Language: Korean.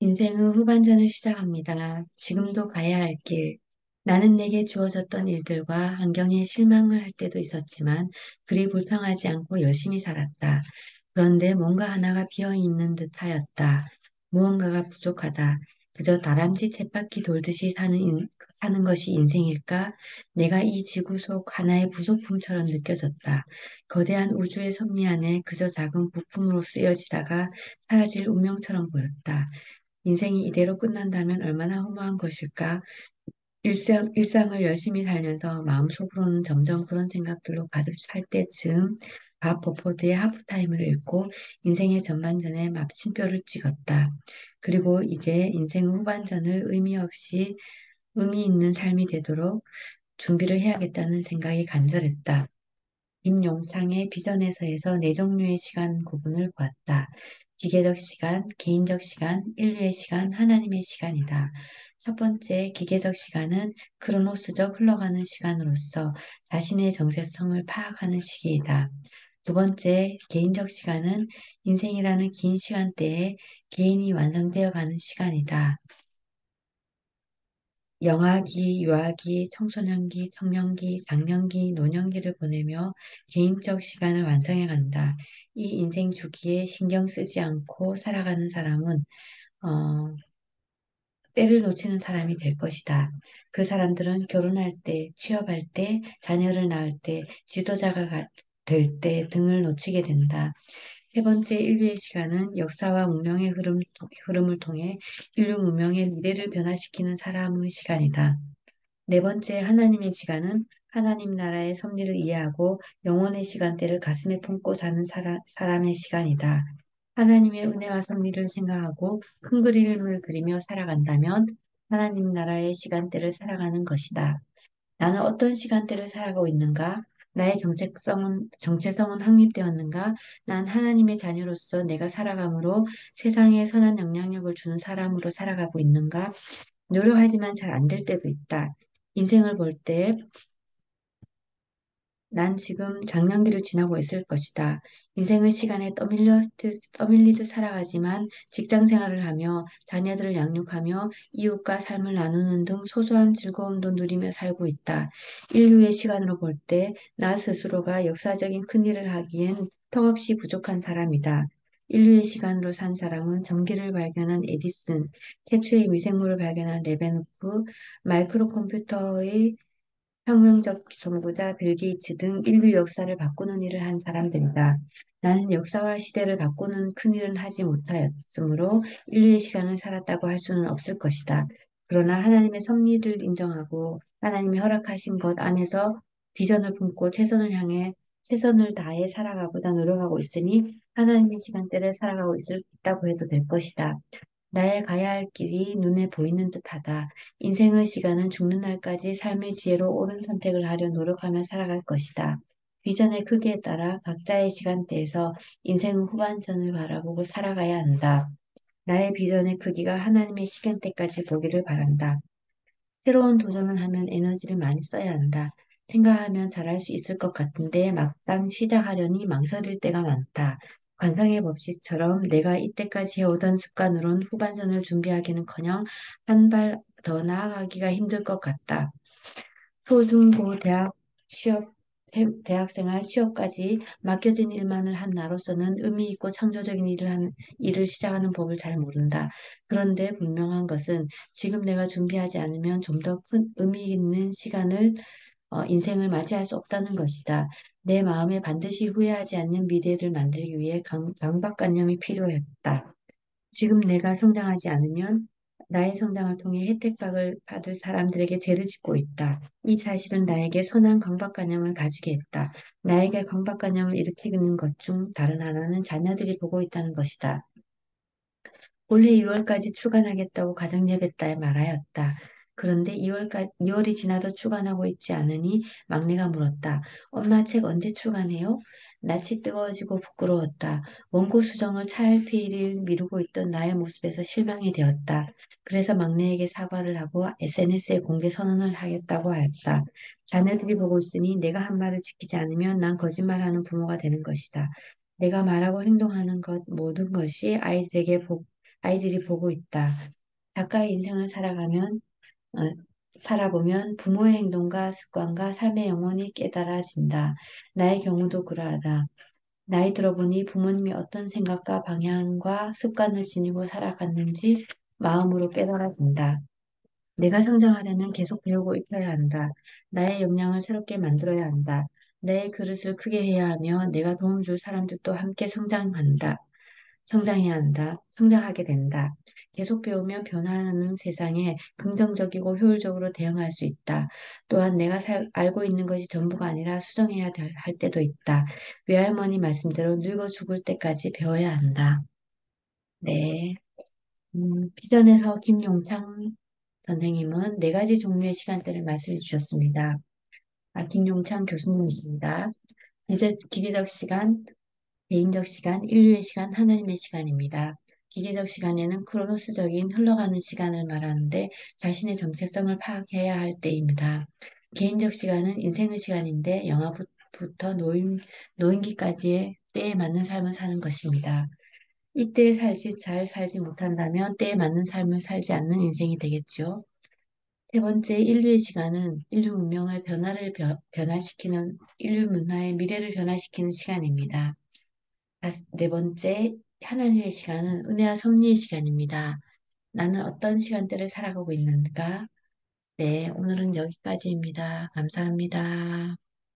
인생의 후반전을 시작합니다. 지금도 가야 할 길. 나는 내게 주어졌던 일들과 환경에 실망을 할 때도 있었지만 그리 불평하지 않고 열심히 살았다. 그런데 뭔가 하나가 비어 있는 듯하였다. 무언가가 부족하다. 그저 다람쥐 쳇바퀴 돌듯이 사는 것이 인생일까? 내가 이 지구 속 하나의 부속품처럼 느껴졌다. 거대한 우주의 섭리 안에 그저 작은 부품으로 쓰여지다가 사라질 운명처럼 보였다. 인생이 이대로 끝난다면 얼마나 허무한 것일까? 일상을 열심히 살면서 마음속으로는 점점 그런 생각들로 가득 찰 때쯤 밥 버퍼드의 하프타임을 읽고 인생의 전반전에 마침표를 찍었다. 그리고 이제 인생 후반전을 의미 있는 삶이 되도록 준비를 해야겠다는 생각이 간절했다. 임용창의 비전에서에서 네 종류의 시간 구분을 보았다. 기계적 시간, 개인적 시간, 인류의 시간, 하나님의 시간이다. 첫 번째, 기계적 시간은 크로노스적 흘러가는 시간으로서 자신의 정체성을 파악하는 시기이다. 두 번째, 개인적 시간은 인생이라는 긴 시간대에 개인이 완성되어 가는 시간이다. 영아기, 유아기, 청소년기, 청년기, 장년기, 노년기를 보내며 개인적 시간을 완성해 간다. 이 인생 주기에 신경 쓰지 않고 살아가는 사람은 어, 때를 놓치는 사람이 될 것이다. 그 사람들은 결혼할 때, 취업할 때, 자녀를 낳을 때, 될 때 등을 놓치게 된다. 세 번째 인류의 시간은 역사와 흐름을 통해 인류 문명의 미래를 변화시키는 사람의 시간이다. 네 번째 하나님의 시간은 하나님 나라의 섭리를 이해하고 영혼의 시간대를 가슴에 품고 사는 사람의 시간이다. 하나님의 은혜와 섭리를 생각하고 큰 그림을 그리며 살아간다면 하나님 나라의 시간대를 살아가는 것이다. 나는 어떤 시간대를 살아가고 있는가? 나의 정체성은 확립되었는가? 난 하나님의 자녀로서 내가 살아감으로 세상에 선한 영향력을 주는 사람으로 살아가고 있는가? 노력하지만 잘 안 될 때도 있다. 인생을 볼 때 난 지금 장년기를 지나고 있을 것이다. 인생의 시간에 떠밀리듯 살아가지만 직장 생활을 하며 자녀들을 양육하며 이웃과 삶을 나누는 등 소소한 즐거움도 누리며 살고 있다. 인류의 시간으로 볼 때 나 스스로가 역사적인 큰일을 하기엔 턱없이 부족한 사람이다. 인류의 시간으로 산 사람은 전기를 발견한 에디슨, 최초의 미생물을 발견한 레베누크, 마이크로 컴퓨터의 혁명적 선구자 빌 게이츠 등 인류 역사를 바꾸는 일을 한 사람들이다. 나는 역사와 시대를 바꾸는 큰 일은 하지 못하였으므로 인류의 시간을 살았다고 할 수는 없을 것이다. 그러나 하나님의 섭리를 인정하고 하나님이 허락하신 것 안에서 비전을 품고 최선을 다해 살아가보다 노력하고 있으니 하나님의 시간대를 살아가고 있다고 해도 될 것이다. 나의 가야 할 길이 눈에 보이는 듯하다. 인생의 시간은 죽는 날까지 삶의 지혜로 옳은 선택을 하려 노력하며 살아갈 것이다. 비전의 크기에 따라 각자의 시간대에서 인생의 후반전을 바라보고 살아가야 한다. 나의 비전의 크기가 하나님의 시간대까지 보기를 바란다. 새로운 도전을 하면 에너지를 많이 써야 한다. 생각하면 잘할 수 있을 것 같은데 막상 시작하려니 망설일 때가 많다. 관성의 법칙처럼 내가 이때까지 해오던 습관으론 후반전을 준비하기는커녕 한 발 더 나아가기가 힘들 것 같다. 소중고 취업, 대학생활 취업까지 맡겨진 일만을 한 나로서는 의미 있고 창조적인 일을 시작하는 법을 잘 모른다. 그런데 분명한 것은 지금 내가 준비하지 않으면 좀 더 큰 의미 있는 인생을 맞이할 수 없다는 것이다. 내 마음에 반드시 후회하지 않는 미래를 만들기 위해 강박관념이 필요했다. 지금 내가 성장하지 않으면 나의 성장을 통해 혜택을 받을 사람들에게 죄를 짓고 있다. 이 사실은 나에게 선한 강박관념을 가지게 했다. 나에게 강박관념을 일으키는 것 중 다른 하나는 자녀들이 보고 있다는 것이다. 올해 2월까지 출간하겠다고 가정예배 때 말하였다. 그런데 2월이 지나도 출간하고 있지 않으니 막내가 물었다. 엄마 책 언제 출간해요? 낯이 뜨거워지고 부끄러웠다. 원고 수정을 차일피일 미루고 있던 나의 모습에서 실망이 되었다. 그래서 막내에게 사과를 하고 SNS에 공개 선언을 하겠다고 하였다. 자녀들이 보고 있으니 내가 한 말을 지키지 않으면 난 거짓말하는 부모가 되는 것이다. 내가 말하고 행동하는 것 모든 것이 아이들이 보고 있다. 작가의 인생을 어, 살아보면 부모의 행동과 습관과 삶의 영혼이 깨달아진다. 나의 경우도 그러하다. 나이 들어보니 부모님이 어떤 생각과 방향과 습관을 지니고 살아갔는지 마음으로 깨달아진다. 내가 성장하려면 계속 배우고 익혀야 한다. 나의 역량을 새롭게 만들어야 한다. 내 그릇을 크게 해야 하며 내가 도움 줄 사람들도 함께 성장해야 한다. 성장하게 된다. 계속 배우면 변화하는 세상에 긍정적이고 효율적으로 대응할 수 있다. 또한 알고 있는 것이 전부가 아니라 할 때도 있다. 외할머니 말씀대로 늙어 죽을 때까지 배워야 한다. 네. 비전에서 김용창 선생님은 네 가지 종류의 시간대를 말씀해 주셨습니다. 김용창 교수님이십니다. 기계적 시간, 개인적 시간, 인류의 시간, 하나님의 시간입니다. 기계적 시간에는 크로노스적인 흘러가는 시간을 말하는데 자신의 정체성을 파악해야 할 때입니다. 개인적 시간은 인생의 시간인데 영아부터 노인기까지의 때에 맞는 삶을 사는 것입니다. 이때에 잘 살지 못한다면 때에 맞는 삶을 살지 않는 인생이 되겠죠. 세 번째, 인류의 시간은 인류 문화의 미래를 변화시키는 시간입니다. 네 번째, 하나님의 시간은 은혜와 섭리의 시간입니다. 나는 어떤 시간대를 살아가고 있는가? 네, 오늘은 여기까지입니다. 감사합니다.